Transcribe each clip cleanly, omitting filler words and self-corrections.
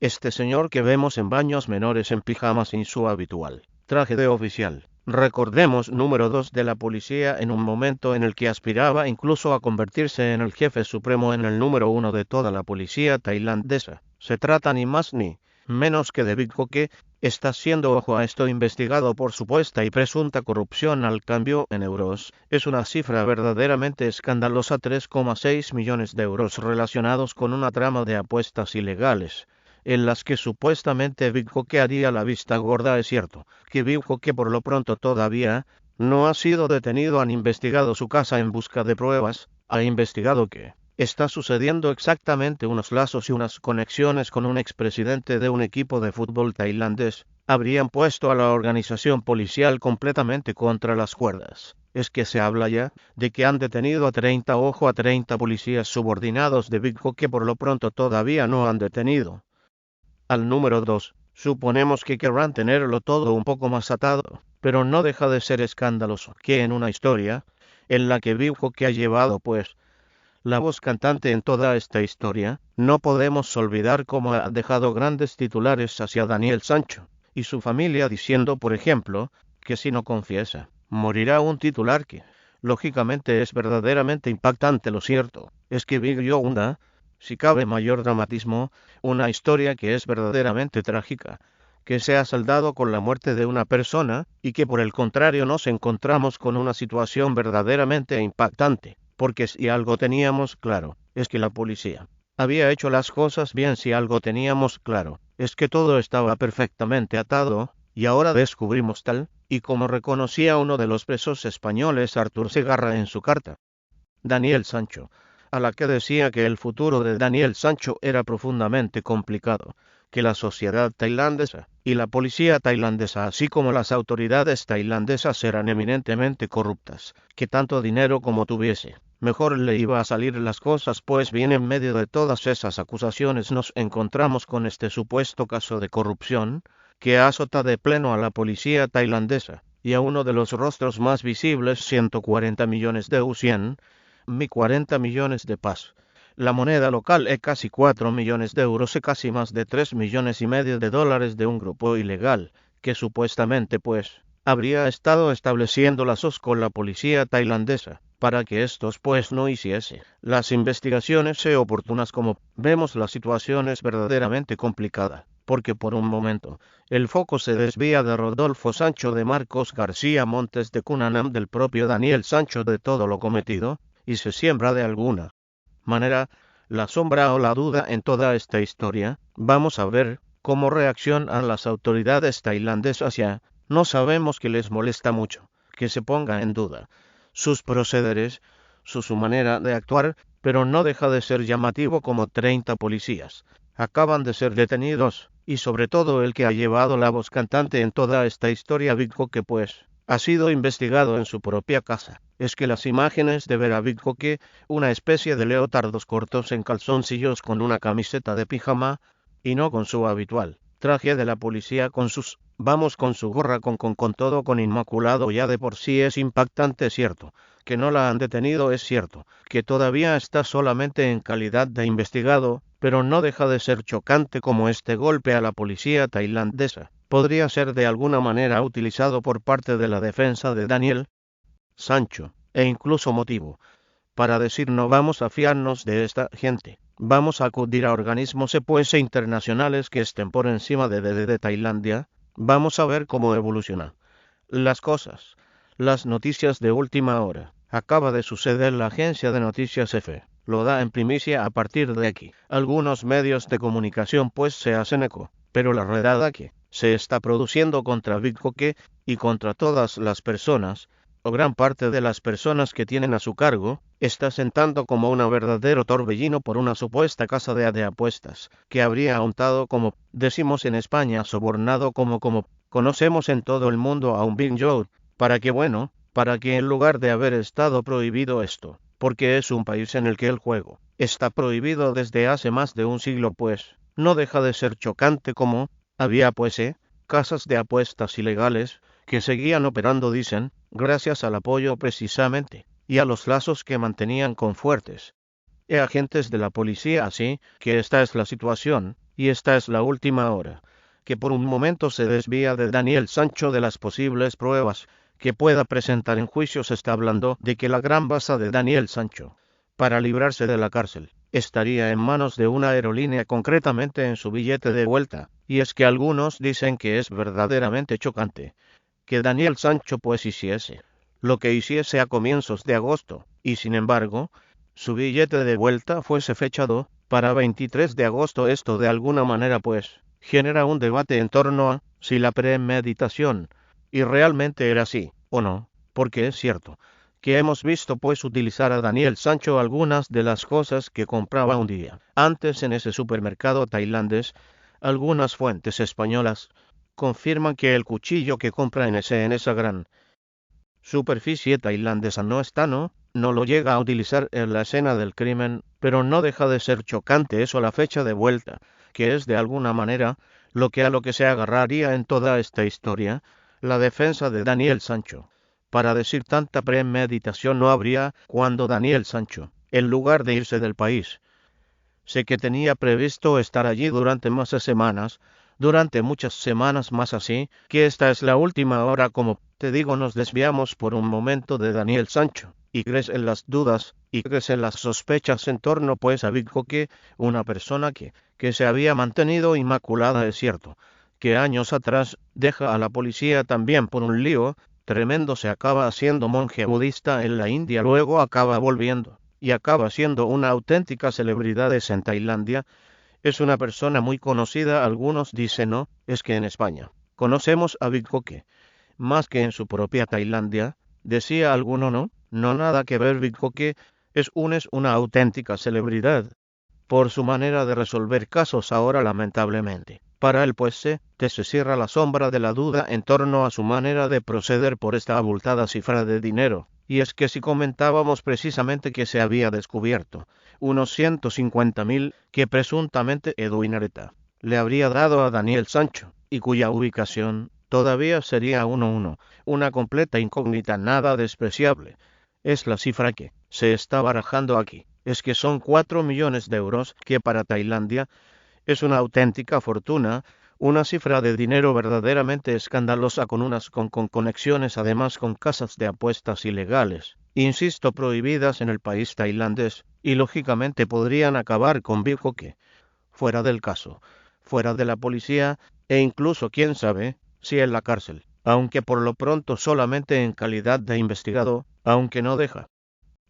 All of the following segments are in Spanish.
Este señor que vemos en baños menores en pijama sin su habitual traje de oficial. Recordemos número 2 de la policía en un momento en el que aspiraba incluso a convertirse en el jefe supremo en el número 1 de toda la policía tailandesa. Se trata ni más ni menos que de Big Koke. Está siendo, ojo a esto, investigado por supuesta y presunta corrupción. Al cambio en euros, es una cifra verdaderamente escandalosa: 3,6 millones de euros relacionados con una trama de apuestas ilegales, en las que supuestamente Big Koke haría la vista gorda. Es cierto que Big Koke por lo pronto todavía no ha sido detenido. Han investigado su casa en busca de pruebas, ha investigado que está sucediendo exactamente unos lazos y unas conexiones con un expresidente de un equipo de fútbol tailandés. Habrían puesto a la organización policial completamente contra las cuerdas. Es que se habla ya de que han detenido a 30 policías subordinados de Big Koke. Por lo pronto todavía no han detenido al número 2. Suponemos que querrán tenerlo todo un poco más atado, pero no deja de ser escandaloso que en una historia en la que Big Koke ha llevado la voz cantante en toda esta historia, no podemos olvidar cómo ha dejado grandes titulares hacia Daniel Sancho y su familia, diciendo, por ejemplo, que si no confiesa, morirá. Un titular que, lógicamente, es verdaderamente impactante. Lo cierto es que vivió una, si cabe mayor dramatismo, una historia que es verdaderamente trágica, que se ha saldado con la muerte de una persona y que por el contrario nos encontramos con una situación verdaderamente impactante. Porque si algo teníamos claro, es que la policía había hecho las cosas bien. Si algo teníamos claro, es que todo estaba perfectamente atado, y ahora descubrimos tal y como reconocía uno de los presos españoles, Artur Segarra, en su carta Daniel Sancho, a la que decía que el futuro de Daniel Sancho era profundamente complicado, que la sociedad tailandesa y la policía tailandesa, así como las autoridades tailandesas, eran eminentemente corruptas, que tanto dinero como tuviese, mejor le iba a salir las cosas. Pues bien, en medio de todas esas acusaciones nos encontramos con este supuesto caso de corrupción que azota de pleno a la policía tailandesa y a uno de los rostros más visibles: 140 millones de U100, 40 millones de PAS. La moneda local es casi 4 millones de euros y casi más de 3,5 millones de dólares de un grupo ilegal que supuestamente habría estado estableciendo lazos con la policía tailandesa para que estos no hiciese las investigaciones oportunas. Como vemos, la situación es verdaderamente complicada, porque por un momento el foco se desvía de Rodolfo Sancho, de Marcos García Montes, de Cunanam, del propio Daniel Sancho, de todo lo cometido, y se siembra de alguna manera la sombra o la duda en toda esta historia. Vamos a ver cómo reaccionan las autoridades tailandesas. Ya no sabemos que les molesta mucho que se ponga en duda sus procederes, su manera de actuar, pero no deja de ser llamativo como 30 policías acaban de ser detenidos, y sobre todo el que ha llevado la voz cantante en toda esta historia, Big Koke, ha sido investigado en su propia casa. Es que las imágenes de ver a Big Koke, una especie de leotardos cortos en calzoncillos con una camiseta de pijama, y no con su habitual traje de la policía, con su gorra, con todo, con inmaculado, ya de por sí es impactante. Es cierto que no la han detenido, es cierto que todavía está solamente en calidad de investigado, pero no deja de ser chocante como este golpe a la policía tailandesa podría ser de alguna manera utilizado por parte de la defensa de Daniel Sancho, e incluso motivo para decir: no vamos a fiarnos de esta gente, vamos a acudir a organismos internacionales que estén por encima de Tailandia. Vamos a ver cómo evolucionan las cosas. Las noticias de última hora. Acaba de suceder, la agencia de noticias EFE lo da en primicia. A partir de aquí, algunos medios de comunicación se hacen eco, pero la redada que se está produciendo contra Big Koke y contra todas las personas, o gran parte de las personas que tienen a su cargo, está sentando como un verdadero torbellino por una supuesta casa de apuestas, que habría untado, como decimos en España, sobornado, como conocemos en todo el mundo, a un Big Joe, para que en lugar de haber estado prohibido esto, porque es un país en el que el juego está prohibido desde hace más de un siglo, no deja de ser chocante como había casas de apuestas ilegales que seguían operando, dicen, gracias al apoyo precisamente y a los lazos que mantenían con fuertes agentes de la policía. Así que esta es la situación y esta es la última hora, que por un momento se desvía de Daniel Sancho de las posibles pruebas que pueda presentar en juicio. Se está hablando de que la gran baza de Daniel Sancho, para librarse de la cárcel, estaría en manos de una aerolínea, concretamente en su billete de vuelta, y es que algunos dicen que es verdaderamente chocante que Daniel Sancho pues hiciese lo que hiciese a comienzos de agosto, y sin embargo, su billete de vuelta fuese fechado para 23 de agosto. Esto de alguna manera pues genera un debate en torno a si la premeditación y realmente era así o no, porque es cierto que hemos visto pues utilizar a Daniel Sancho algunas de las cosas que compraba un día antes en ese supermercado tailandés. Algunas fuentes españolas confirman que el cuchillo que compra en esa gran superficie tailandesa no lo llega a utilizar en la escena del crimen, pero no deja de ser chocante eso, la fecha de vuelta, que es de alguna manera lo que se agarraría en toda esta historia, la defensa de Daniel Sancho. Para decir tanta premeditación no habría cuando Daniel Sancho, en lugar de irse del país, sé que tenía previsto estar allí durante más semanas, durante muchas semanas más, así que esta es la última hora. Como te digo, nos desviamos por un momento de Daniel Sancho, y crees en las dudas, y crees en las sospechas en torno pues a Big Koke, una persona que se había mantenido inmaculada. Es cierto que años atrás deja a la policía también por un lío tremendo, se acaba haciendo monje budista en la India, luego acaba volviendo y acaba siendo una auténtica celebridad en Tailandia. Es una persona muy conocida. Algunos dicen no, es que en España conocemos a Big Koke más que en su propia Tailandia. Decía alguno no nada que ver. Big Koke es una auténtica celebridad por su manera de resolver casos. Ahora lamentablemente para él pues se cierra la sombra de la duda en torno a su manera de proceder por esta abultada cifra de dinero. Y es que si comentábamos precisamente que se había descubierto unos 150.000 que presuntamente Edwin Areta le habría dado a Daniel Sancho, y cuya ubicación todavía sería una completa incógnita nada despreciable. Es la cifra que se está barajando aquí. Es que son 4 millones de euros, que para Tailandia es una auténtica fortuna, una cifra de dinero verdaderamente escandalosa, con conexiones además con casas de apuestas ilegales, insisto, prohibidas en el país tailandés, y lógicamente podrían acabar con Big Koke fuera del caso, fuera de la policía, e incluso, quién sabe, si en la cárcel, aunque por lo pronto solamente en calidad de investigado, aunque no deja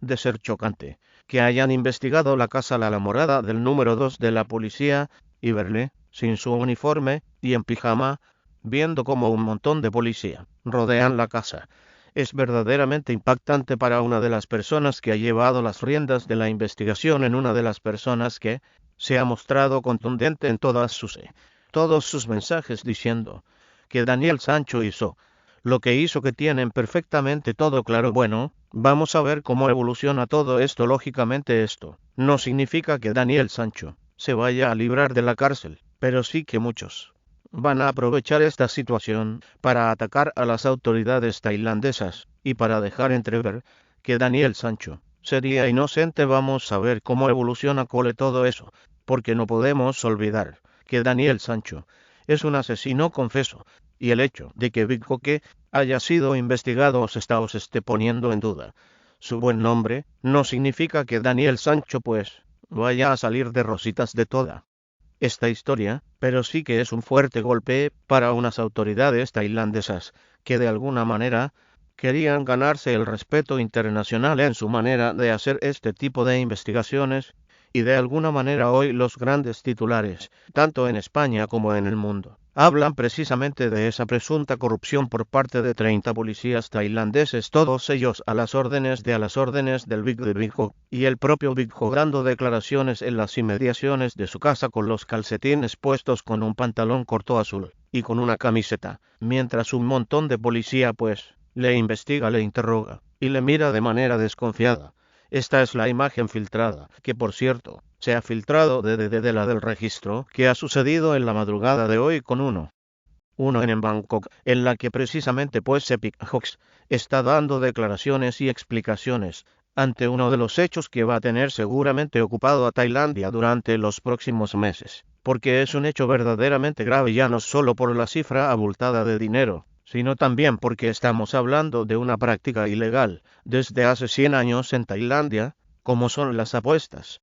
de ser chocante que hayan investigado la morada del número 2 de la policía, y verle, sin su uniforme y en pijama, viendo como un montón de policía rodean la casa. Es verdaderamente impactante para una de las personas que ha llevado las riendas de la investigación, en una de las personas que se ha mostrado contundente en todos sus mensajes, diciendo que Daniel Sancho hizo lo que hizo, que tienen perfectamente todo claro. Bueno, vamos a ver cómo evoluciona todo esto. Lógicamente esto no significa que Daniel Sancho se vaya a librar de la cárcel, pero sí que muchos van a aprovechar esta situación para atacar a las autoridades tailandesas y para dejar entrever que Daniel Sancho sería inocente. Vamos a ver cómo evoluciona todo eso, porque no podemos olvidar que Daniel Sancho es un asesino confeso, y el hecho de que Big Koke haya sido investigado os esté poniendo en duda su buen nombre, no significa que Daniel Sancho pues vaya a salir de rositas de toda esta historia, pero sí que es un fuerte golpe para unas autoridades tailandesas que de alguna manera querían ganarse el respeto internacional en su manera de hacer este tipo de investigaciones, y de alguna manera hoy los grandes titulares, tanto en España como en el mundo, hablan precisamente de esa presunta corrupción por parte de 30 policías tailandeses, todos ellos a las órdenes del Big Koke, y el propio Big Koke dando declaraciones en las inmediaciones de su casa con los calcetines puestos, con un pantalón corto azul y con una camiseta, mientras un montón de policía pues le investiga, le interroga y le mira de manera desconfiada. Esta es la imagen filtrada, que por cierto, se ha filtrado de la del registro, que ha sucedido en la madrugada de hoy con uno en Bangkok, en la que precisamente pues Epic Hawks está dando declaraciones y explicaciones ante uno de los hechos que va a tener seguramente ocupado a Tailandia durante los próximos meses, porque es un hecho verdaderamente grave ya no solo por la cifra abultada de dinero, sino también porque estamos hablando de una práctica ilegal desde hace 100 años en Tailandia, como son las apuestas.